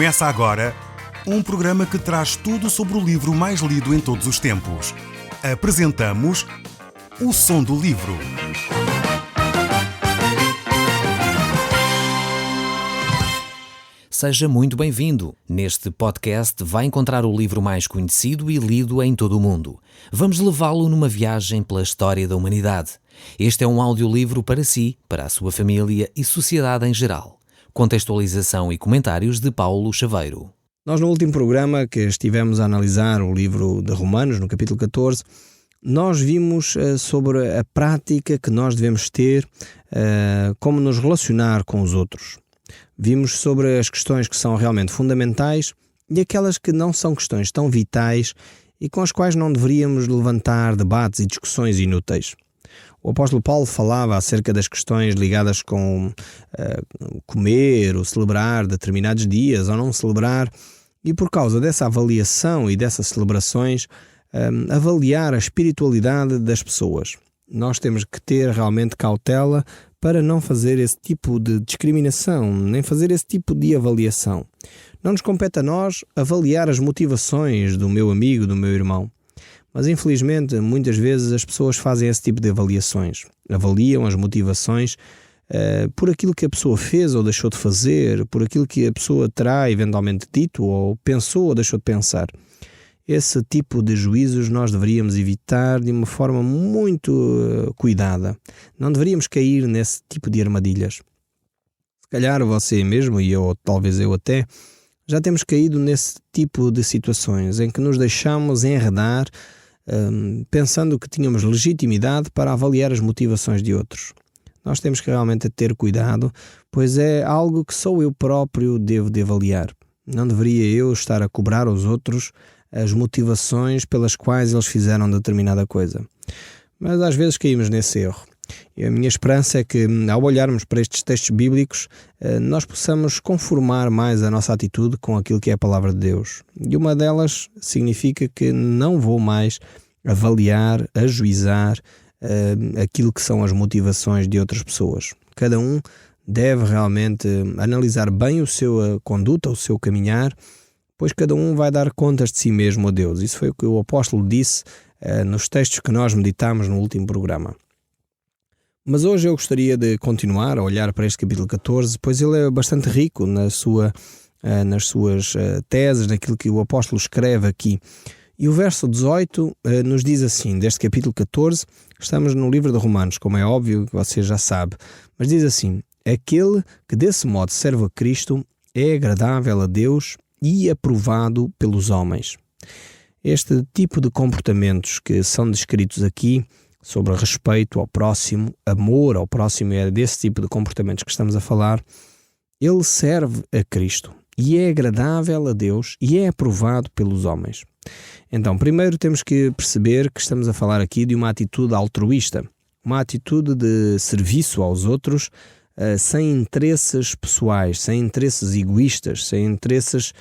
Começa agora um programa que traz tudo sobre o livro mais lido em todos os tempos. Apresentamos O Som do Livro. Seja muito bem-vindo. Neste podcast vai encontrar o livro mais conhecido e lido em todo o mundo. Vamos levá-lo numa viagem pela história da humanidade. Este é um audiolivro para si, para a sua família e sociedade em geral. Contextualização e comentários de Paulo Chaveiro. Nós no último programa que estivemos a analisar o livro de Romanos, no capítulo 14, nós vimos sobre a prática que nós devemos ter, como nos relacionar com os outros. Vimos sobre as questões que são realmente fundamentais e aquelas que não são questões tão vitais e com as quais não deveríamos levantar debates e discussões inúteis. O apóstolo Paulo falava acerca das questões ligadas com comer ou celebrar determinados dias ou não celebrar, e por causa dessa avaliação e dessas celebrações, avaliar a espiritualidade das pessoas. Nós temos que ter realmente cautela para não fazer esse tipo de discriminação, nem fazer esse tipo de avaliação. Não nos compete a nós avaliar as motivações do meu amigo, do meu irmão. Mas infelizmente muitas vezes as pessoas fazem esse tipo de avaliações. Avaliam as motivações por aquilo que a pessoa fez ou deixou de fazer, por aquilo que a pessoa terá eventualmente dito ou pensou ou deixou de pensar. Esse tipo de juízos nós deveríamos evitar de uma forma muito cuidada. Não deveríamos cair nesse tipo de armadilhas. Se calhar você mesmo, e eu, talvez eu até, já temos caído nesse tipo de situações em que nos deixamos enredar, pensando que tínhamos legitimidade para avaliar as motivações de outros. Nós temos que realmente ter cuidado, pois é algo que só eu próprio devo de avaliar. Não deveria eu estar a cobrar aos outros as motivações pelas quais eles fizeram determinada coisa. Mas às vezes caímos nesse erro. E a minha esperança é que, ao olharmos para estes textos bíblicos, nós possamos conformar mais a nossa atitude com aquilo que é a palavra de Deus. E uma delas significa que não vou mais avaliar, ajuizar aquilo que são as motivações de outras pessoas. Cada um deve realmente analisar bem a sua conduta, o seu caminhar, pois cada um vai dar contas de si mesmo a Deus. Isso foi o que o apóstolo disse nos textos que nós meditamos no último programa. Mas hoje eu gostaria de continuar a olhar para este capítulo 14, pois ele é bastante rico nas suas teses, naquilo que o apóstolo escreve aqui. E o verso 18 nos diz assim, deste capítulo 14, estamos no livro de Romanos, como é óbvio que você já sabe, mas diz assim: aquele que desse modo serve a Cristo é agradável a Deus e aprovado pelos homens. Este tipo de comportamentos que são descritos aqui, sobre respeito ao próximo, amor ao próximo, é desse tipo de comportamentos que estamos a falar, ele serve a Cristo e é agradável a Deus e é aprovado pelos homens. Então, primeiro temos que perceber que estamos a falar aqui de uma atitude altruísta, uma atitude de serviço aos outros, sem interesses pessoais, sem interesses egoístas, sem interesses,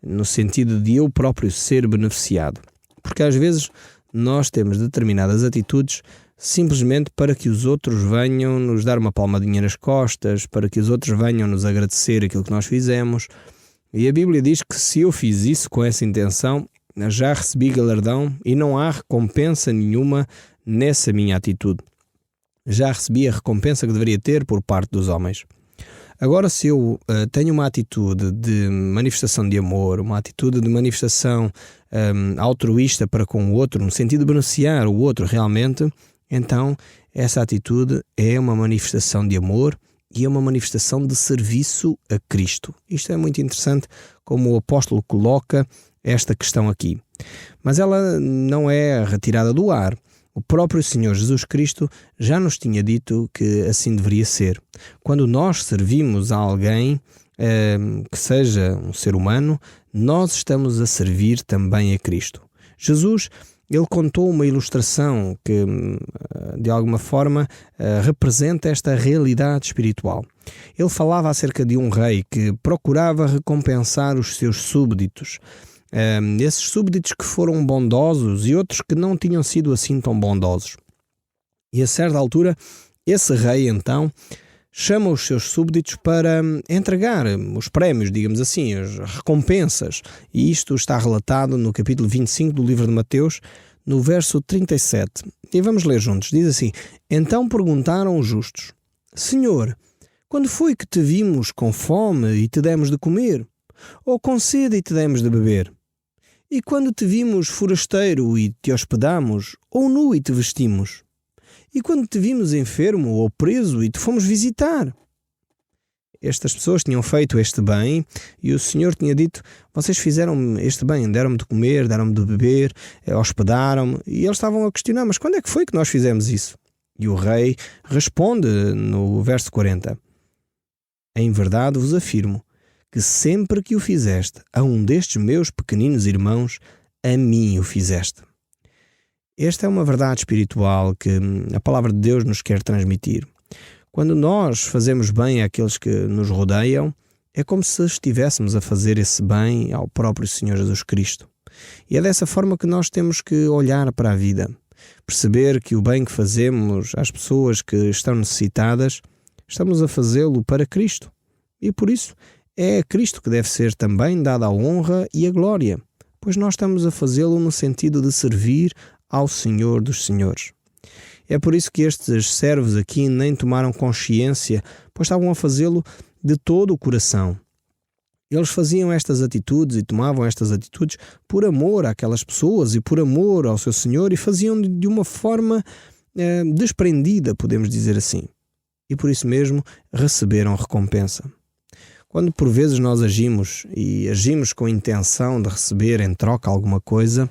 no sentido de eu próprio ser beneficiado. Porque às vezes nós temos determinadas atitudes simplesmente para que os outros venham nos dar uma palmadinha nas costas, para que os outros venham nos agradecer aquilo que nós fizemos. E a Bíblia diz que se eu fiz isso com essa intenção, já recebi galardão e não há recompensa nenhuma nessa minha atitude. Já recebi a recompensa que deveria ter por parte dos homens. Agora, se eu tenho uma atitude de manifestação de amor, uma atitude de manifestação altruísta para com o outro, no sentido de beneficiar o outro realmente, então essa atitude é uma manifestação de amor e é uma manifestação de serviço a Cristo. Isto é muito interessante como o apóstolo coloca esta questão aqui. Mas ela não é retirada do ar. O próprio Senhor Jesus Cristo já nos tinha dito que assim deveria ser. Quando nós servimos a alguém, que seja um ser humano, nós estamos a servir também a Cristo. Jesus, ele contou uma ilustração que, de alguma forma, representa esta realidade espiritual. Ele falava acerca de um rei que procurava recompensar os seus súbditos. Esses súbditos que foram bondosos e outros que não tinham sido assim tão bondosos. E a certa altura, esse rei então chama os seus súbditos para entregar os prémios, digamos assim, as recompensas. E isto está relatado no capítulo 25 do livro de Mateus, no verso 37. E vamos ler juntos. Diz assim: Então perguntaram os justos: Senhor, quando foi que te vimos com fome e te demos de comer? Ou com sede e te demos de beber? E quando te vimos forasteiro e te hospedamos? Ou nu e te vestimos? E quando te vimos enfermo ou preso e te fomos visitar? Estas pessoas tinham feito este bem e o Senhor tinha dito: vocês fizeram este bem, deram-me de comer, deram-me de beber, hospedaram-me. E eles estavam a questionar: mas quando é que foi que nós fizemos isso? E o rei responde no verso 40: Em verdade vos afirmo que sempre que o fizeste a um destes meus pequeninos irmãos, a mim o fizeste. Esta é uma verdade espiritual que a palavra de Deus nos quer transmitir. Quando nós fazemos bem àqueles que nos rodeiam, é como se estivéssemos a fazer esse bem ao próprio Senhor Jesus Cristo. E é dessa forma que nós temos que olhar para a vida. Perceber que o bem que fazemos às pessoas que estão necessitadas, estamos a fazê-lo para Cristo. E por isso é a Cristo que deve ser também dada a honra e a glória, pois nós estamos a fazê-lo no sentido de servir ao Senhor dos Senhores. É por isso que estes servos aqui nem tomaram consciência, pois estavam a fazê-lo de todo o coração. Eles faziam estas atitudes e tomavam estas atitudes por amor àquelas pessoas e por amor ao seu Senhor, e faziam de uma forma desprendida, podemos dizer assim. E por isso mesmo receberam recompensa. Quando por vezes nós agimos com a intenção de receber em troca alguma coisa,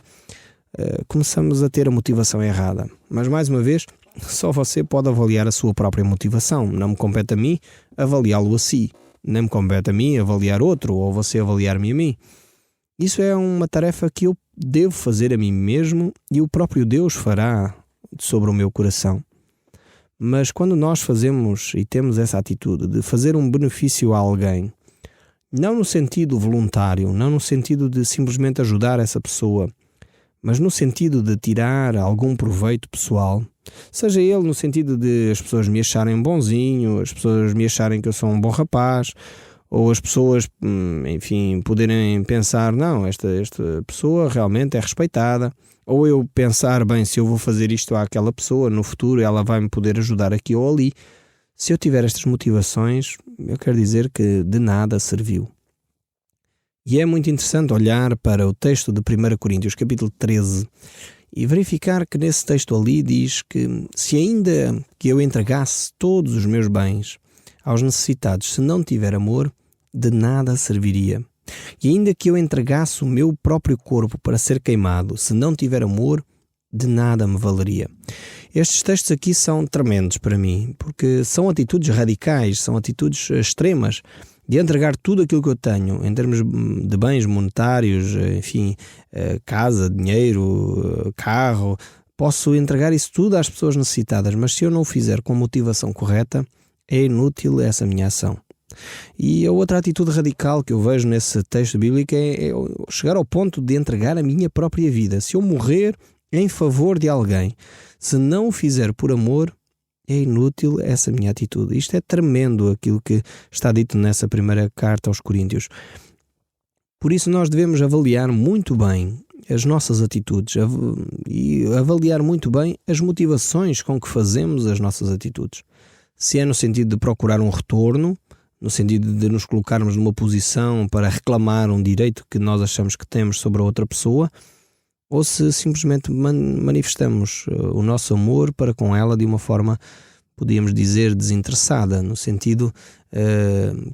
começamos a ter a motivação errada. Mas mais uma vez, só você pode avaliar a sua própria motivação. Não me compete a mim avaliá-lo a si. Nem me compete a mim avaliar outro ou você avaliar-me a mim. Isso é uma tarefa que eu devo fazer a mim mesmo e o próprio Deus fará sobre o meu coração. Mas quando nós fazemos e temos essa atitude de fazer um benefício a alguém, não no sentido voluntário, não no sentido de simplesmente ajudar essa pessoa, mas no sentido de tirar algum proveito pessoal, seja ele no sentido de as pessoas me acharem bonzinho, as pessoas me acharem que eu sou um bom rapaz, ou as pessoas, enfim, poderem pensar: não, esta pessoa realmente é respeitada, ou eu pensar: bem, se eu vou fazer isto àquela pessoa, no futuro ela vai me poder ajudar aqui ou ali. Se eu tiver estas motivações, eu quero dizer que de nada serviu. E é muito interessante olhar para o texto de 1 Coríntios, capítulo 13, e verificar que nesse texto ali diz que se ainda que eu entregasse todos os meus bens aos necessitados, se não tiver amor, de nada serviria. E ainda que eu entregasse o meu próprio corpo para ser queimado, se não tiver amor, de nada me valeria. Estes textos aqui são tremendos para mim, porque são atitudes radicais, são atitudes extremas, de entregar tudo aquilo que eu tenho, em termos de bens monetários, enfim, casa, dinheiro, carro. Posso entregar isso tudo às pessoas necessitadas, mas se eu não o fizer com a motivação correta, é inútil essa minha ação. E a outra atitude radical que eu vejo nesse texto bíblico é chegar ao ponto de entregar a minha própria vida. Se eu morrer em favor de alguém, se não o fizer por amor, é inútil essa minha atitude. Isto é tremendo, aquilo que está dito nessa primeira carta aos Coríntios. Por isso nós devemos avaliar muito bem as nossas atitudes e avaliar muito bem as motivações com que fazemos as nossas atitudes. Se é no sentido de procurar um retorno, no sentido de nos colocarmos numa posição para reclamar um direito que nós achamos que temos sobre a outra pessoa, ou se simplesmente manifestamos o nosso amor para com ela de uma forma, podíamos dizer, desinteressada, no sentido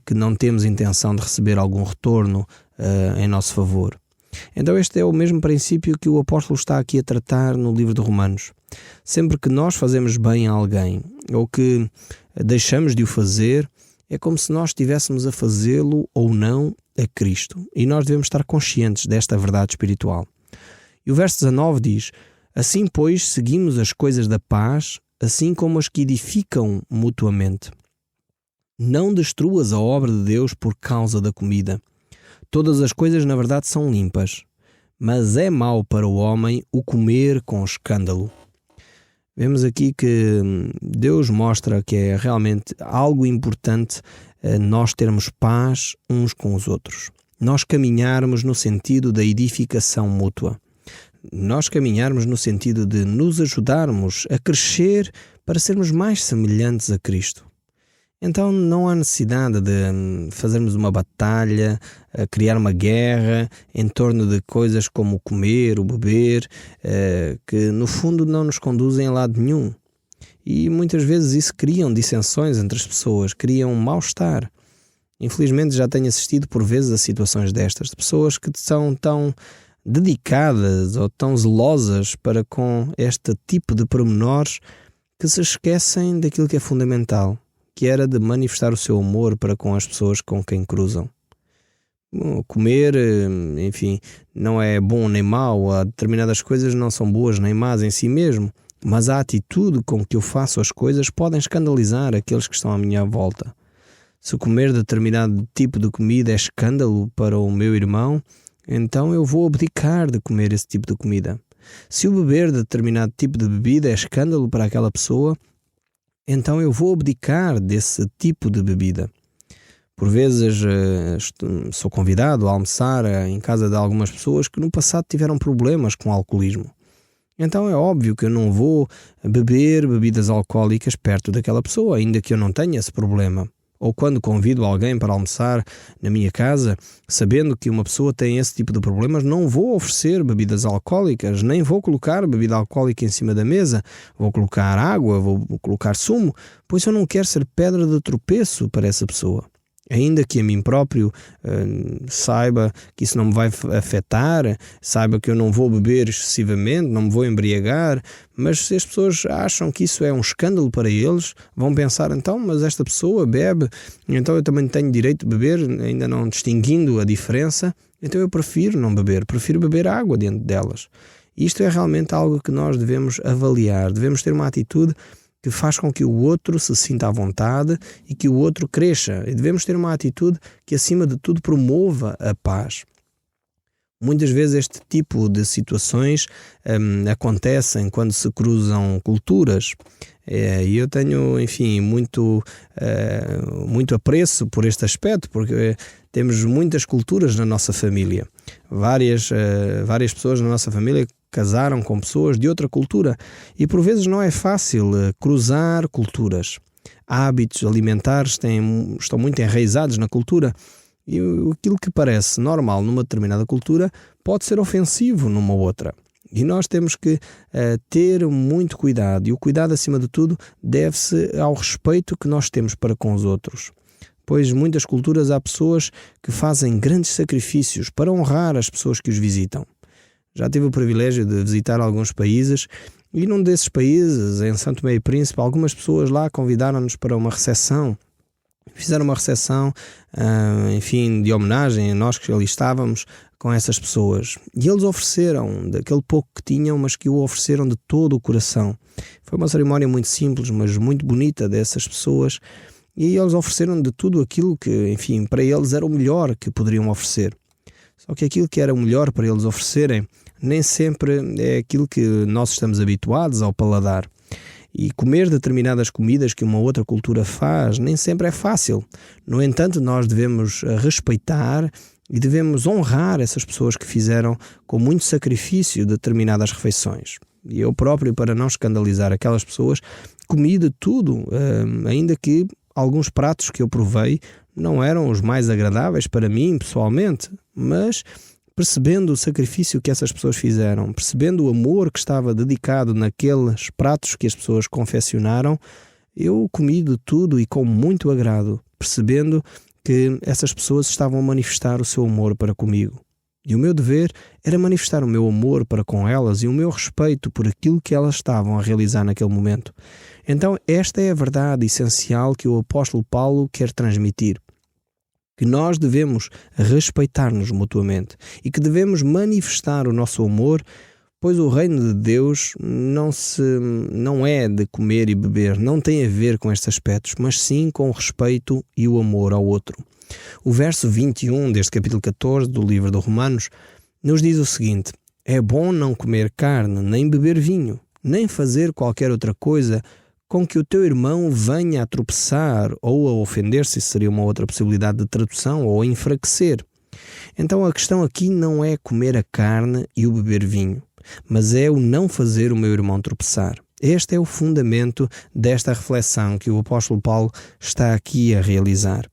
que não temos intenção de receber algum retorno em nosso favor. Então este é o mesmo princípio que o apóstolo está aqui a tratar no livro de Romanos. Sempre que nós fazemos bem a alguém, ou que deixamos de o fazer, é como se nós estivéssemos a fazê-lo ou não a Cristo. E nós devemos estar conscientes desta verdade espiritual. E o verso 19 diz: assim, pois, seguimos as coisas da paz, assim como as que edificam mutuamente. Não destruas a obra de Deus por causa da comida. Todas as coisas, na verdade, são limpas, mas é mau para o homem o comer com escândalo. Vemos aqui que Deus mostra que é realmente algo importante nós termos paz uns com os outros. Nós caminharmos no sentido da edificação mútua. Nós caminharmos no sentido de nos ajudarmos a crescer para sermos mais semelhantes a Cristo. Então não há necessidade de fazermos uma batalha, criar uma guerra em torno de coisas como o comer, o beber, que no fundo não nos conduzem a lado nenhum. E muitas vezes isso criam dissensões entre as pessoas, criam um mal-estar. Infelizmente já tenho assistido por vezes a situações destas, de pessoas que são tão dedicadas ou tão zelosas para com este tipo de pormenores que se esquecem daquilo que é fundamental, que era de manifestar o seu amor para com as pessoas com quem cruzam. Comer, enfim, não é bom nem mau, há determinadas coisas não são boas nem más em si mesmo, mas a atitude com que eu faço as coisas podem escandalizar aqueles que estão à minha volta. Se comer determinado tipo de comida é escândalo para o meu irmão, então eu vou abdicar de comer esse tipo de comida. Se eu beber determinado tipo de bebida é escândalo para aquela pessoa, então eu vou abdicar desse tipo de bebida. Por vezes sou convidado a almoçar em casa de algumas pessoas que no passado tiveram problemas com o alcoolismo. Então é óbvio que eu não vou beber bebidas alcoólicas perto daquela pessoa, ainda que eu não tenha esse problema. Ou quando convido alguém para almoçar na minha casa, sabendo que uma pessoa tem esse tipo de problemas, não vou oferecer bebidas alcoólicas, nem vou colocar bebida alcoólica em cima da mesa, vou colocar água, vou colocar sumo, pois eu não quero ser pedra de tropeço para essa pessoa. Ainda que a mim próprio saiba que isso não me vai afetar, saiba que eu não vou beber excessivamente, não me vou embriagar, mas se as pessoas acham que isso é um escândalo para eles, vão pensar, então, mas esta pessoa bebe, então eu também tenho direito de beber, ainda não distinguindo a diferença, então eu prefiro não beber, prefiro beber água dentro delas. Isto é realmente algo que nós devemos avaliar, devemos ter uma atitude que faz com que o outro se sinta à vontade e que o outro cresça. E devemos ter uma atitude que, acima de tudo, promova a paz. Muitas vezes este tipo de situações acontecem quando se cruzam culturas. E eu tenho, enfim, muito apreço por este aspecto, porque temos muitas culturas na nossa família. Várias pessoas na nossa família casaram com pessoas de outra cultura e por vezes não é fácil cruzar culturas. Hábitos alimentares estão muito enraizados na cultura e aquilo que parece normal numa determinada cultura pode ser ofensivo numa outra. E nós temos que ter muito cuidado, e o cuidado acima de tudo deve-se ao respeito que nós temos para com os outros. Pois muitas culturas há pessoas que fazem grandes sacrifícios para honrar as pessoas que os visitam. Já tive o privilégio de visitar alguns países e num desses países, em São Tomé e Príncipe, algumas pessoas lá convidaram-nos para uma recepção. Fizeram uma recepção, enfim, de homenagem a nós que ali estávamos com essas pessoas. E eles ofereceram daquele pouco que tinham, mas que o ofereceram de todo o coração. Foi uma cerimónia muito simples, mas muito bonita dessas pessoas. E eles ofereceram de tudo aquilo que, enfim, para eles era o melhor que poderiam oferecer. Só que aquilo que era o melhor para eles oferecerem nem sempre é aquilo que nós estamos habituados ao paladar. E comer determinadas comidas que uma outra cultura faz nem sempre é fácil. No entanto, nós devemos respeitar e devemos honrar essas pessoas que fizeram com muito sacrifício determinadas refeições. E eu próprio, para não escandalizar aquelas pessoas, comi de tudo, ainda que alguns pratos que eu provei não eram os mais agradáveis para mim, pessoalmente, mas percebendo o sacrifício que essas pessoas fizeram, percebendo o amor que estava dedicado naqueles pratos que as pessoas confeccionaram, eu comi de tudo e com muito agrado, percebendo que essas pessoas estavam a manifestar o seu amor para comigo. E o meu dever era manifestar o meu amor para com elas e o meu respeito por aquilo que elas estavam a realizar naquele momento. Então esta é a verdade essencial que o apóstolo Paulo quer transmitir. Que nós devemos respeitar-nos mutuamente e que devemos manifestar o nosso amor, pois o reino de Deus não é de comer e beber, não tem a ver com estes aspectos, mas sim com o respeito e o amor ao outro. O verso 21 deste capítulo 14 do livro de Romanos nos diz o seguinte: é bom não comer carne nem beber vinho, nem fazer qualquer outra coisa com que o teu irmão venha a tropeçar ou a ofender-se, isso seria uma outra possibilidade de tradução, ou a enfraquecer. Então a questão aqui não é comer a carne e o beber vinho, mas é o não fazer o meu irmão tropeçar. Este é o fundamento desta reflexão que o apóstolo Paulo está aqui a realizar.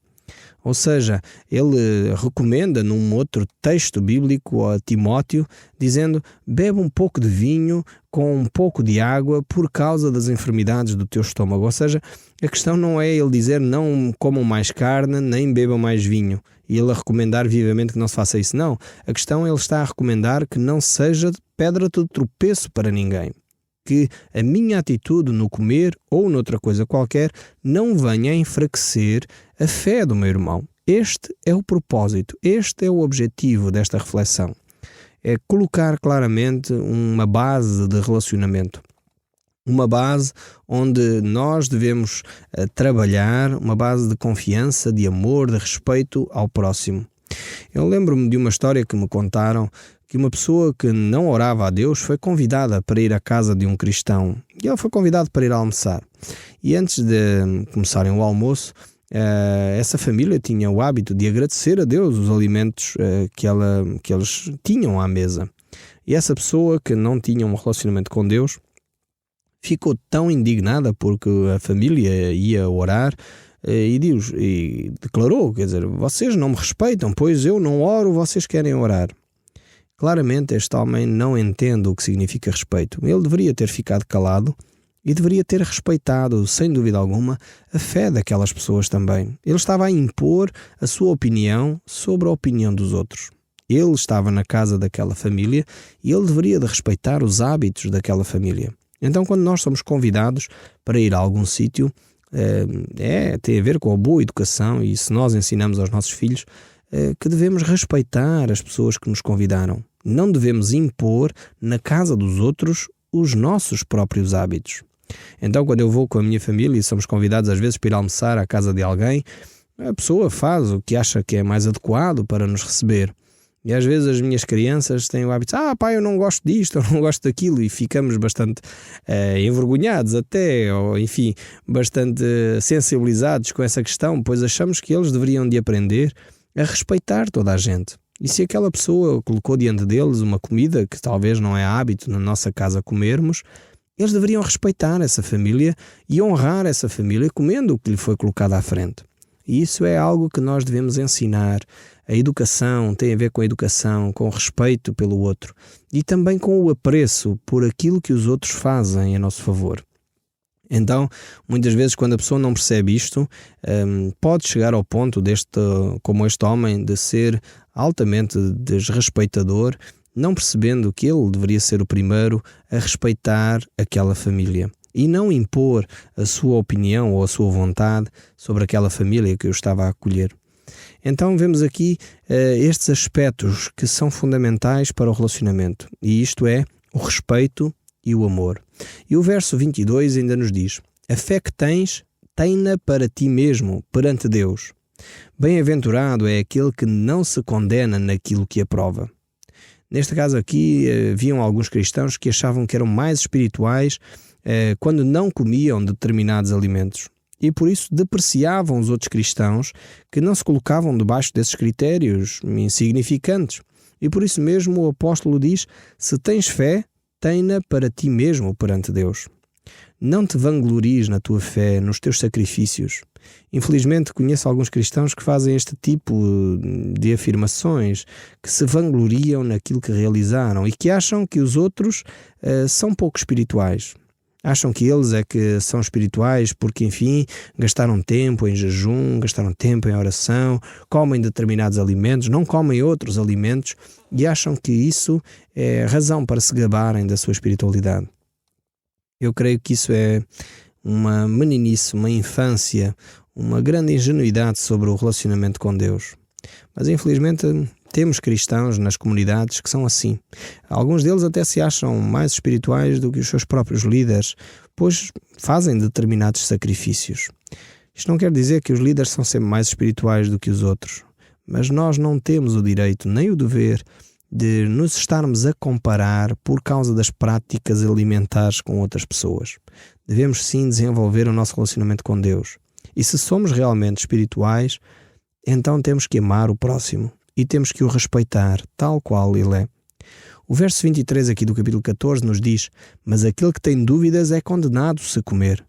Ou seja, ele recomenda num outro texto bíblico a Timóteo, dizendo: bebe um pouco de vinho com um pouco de água por causa das enfermidades do teu estômago. Ou seja, a questão não é ele dizer não comam mais carne, nem bebam mais vinho, e ele a recomendar vivamente que não se faça isso. Não, a questão ele está a recomendar que não seja pedra de tropeço para ninguém. Que a minha atitude no comer ou noutra coisa qualquer não venha a enfraquecer a fé do meu irmão. Este é o propósito, este é o objetivo desta reflexão. É colocar claramente uma base de relacionamento. Uma base onde nós devemos trabalhar, uma base de confiança, de amor, de respeito ao próximo. Eu lembro-me de uma história que me contaram que uma pessoa que não orava a Deus foi convidada para ir à casa de um cristão. E ele foi convidado para ir almoçar. E antes de começarem o almoço, essa família tinha o hábito de agradecer a Deus os alimentos que eles tinham à mesa. E essa pessoa que não tinha um relacionamento com Deus ficou tão indignada porque a família ia orar e declarou, quer dizer, vocês não me respeitam, pois eu não oro, vocês querem orar. Claramente este homem não entende o que significa respeito. Ele deveria ter ficado calado e deveria ter respeitado, sem dúvida alguma, a fé daquelas pessoas também. Ele estava a impor a sua opinião sobre a opinião dos outros. Ele estava na casa daquela família e ele deveria de respeitar os hábitos daquela família. Então, quando nós somos convidados para ir a algum sítio, tem a ver com a boa educação, e se nós ensinamos aos nossos filhos que devemos respeitar as pessoas que nos convidaram. Não devemos impor na casa dos outros os nossos próprios hábitos. Então, quando eu vou com a minha família e somos convidados às vezes para ir almoçar à casa de alguém, a pessoa faz o que acha que é mais adequado para nos receber. E às vezes as minhas crianças têm o hábito: pai, eu não gosto disto, eu não gosto daquilo, e ficamos bastante envergonhados até, ou enfim, bastante sensibilizados com essa questão, pois achamos que eles deveriam de aprender a respeitar toda a gente. E se aquela pessoa colocou diante deles uma comida que talvez não é hábito na nossa casa comermos, eles deveriam respeitar essa família e honrar essa família comendo o que lhe foi colocado à frente. E isso é algo que nós devemos ensinar. A educação tem a ver com a educação, com o respeito pelo outro e também com o apreço por aquilo que os outros fazem a nosso favor. Então, muitas vezes, quando a pessoa não percebe isto, pode chegar ao ponto como este homem, de ser altamente desrespeitador, não percebendo que ele deveria ser o primeiro a respeitar aquela família e não impor a sua opinião ou a sua vontade sobre aquela família que eu estava a acolher. Então vemos aqui estes aspectos que são fundamentais para o relacionamento, e isto é o respeito e o amor. E o verso 22 ainda nos diz: a fé que tens, tem-na para ti mesmo, perante Deus. Bem-aventurado é aquele que não se condena naquilo que aprova. Neste caso aqui, haviam alguns cristãos que achavam que eram mais espirituais quando não comiam determinados alimentos. E por isso depreciavam os outros cristãos que não se colocavam debaixo desses critérios insignificantes. E por isso mesmo o apóstolo diz: se tens fé, tem-na para ti mesmo perante Deus. Não te vanglories na tua fé, nos teus sacrifícios. Infelizmente conheço alguns cristãos que fazem este tipo de afirmações, que se vangloriam naquilo que realizaram e que acham que os outros são pouco espirituais. Acham que eles é que são espirituais porque, enfim, gastaram tempo em jejum, gastaram tempo em oração, comem determinados alimentos, não comem outros alimentos e acham que isso é razão para se gabarem da sua espiritualidade. Eu creio que isso é uma meninice, uma infância, uma grande ingenuidade sobre o relacionamento com Deus. Mas, infelizmente, temos cristãos nas comunidades que são assim. Alguns deles até se acham mais espirituais do que os seus próprios líderes, pois fazem determinados sacrifícios. Isto não quer dizer que os líderes são sempre mais espirituais do que os outros, mas nós não temos o direito nem o dever de nos estarmos a comparar por causa das práticas alimentares com outras pessoas. Devemos sim desenvolver o nosso relacionamento com Deus. E se somos realmente espirituais, então temos que amar o próximo e temos que o respeitar tal qual ele é. O verso 23 aqui do capítulo 14 nos diz: mas aquele que tem dúvidas é condenado se comer,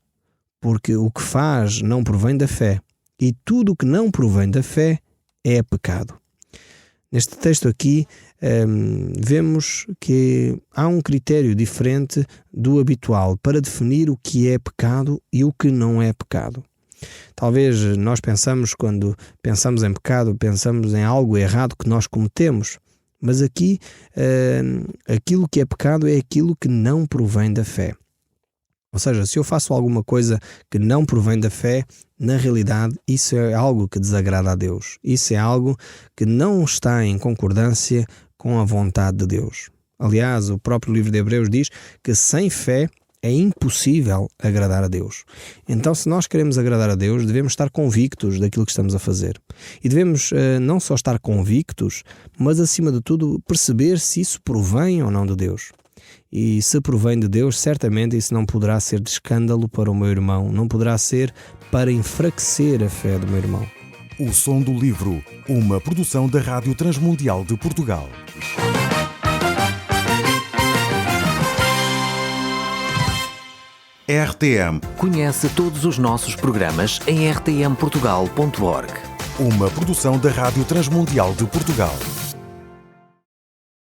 porque o que faz não provém da fé, e tudo o que não provém da fé é pecado. Neste texto aqui, vemos que há um critério diferente do habitual para definir o que é pecado e o que não é pecado. Talvez nós quando pensamos em pecado, pensamos em algo errado que nós cometemos, mas aqui aquilo que é pecado é aquilo que não provém da fé. Ou seja, se eu faço alguma coisa que não provém da fé, na realidade isso é algo que desagrada a Deus. Isso é algo que não está em concordância com a vontade de Deus. Aliás, o próprio livro de Hebreus diz que sem fé é impossível agradar a Deus. Então, se nós queremos agradar a Deus, devemos estar convictos daquilo que estamos a fazer. E devemos não só estar convictos, mas acima de tudo perceber se isso provém ou não de Deus. E se provém de Deus, certamente isso não poderá ser de escândalo para o meu irmão, não poderá ser para enfraquecer a fé do meu irmão. O Som do Livro, uma produção da Rádio Transmundial de Portugal. RTM. Conhece todos os nossos programas em rtmportugal.org. Uma produção da Rádio Transmundial de Portugal.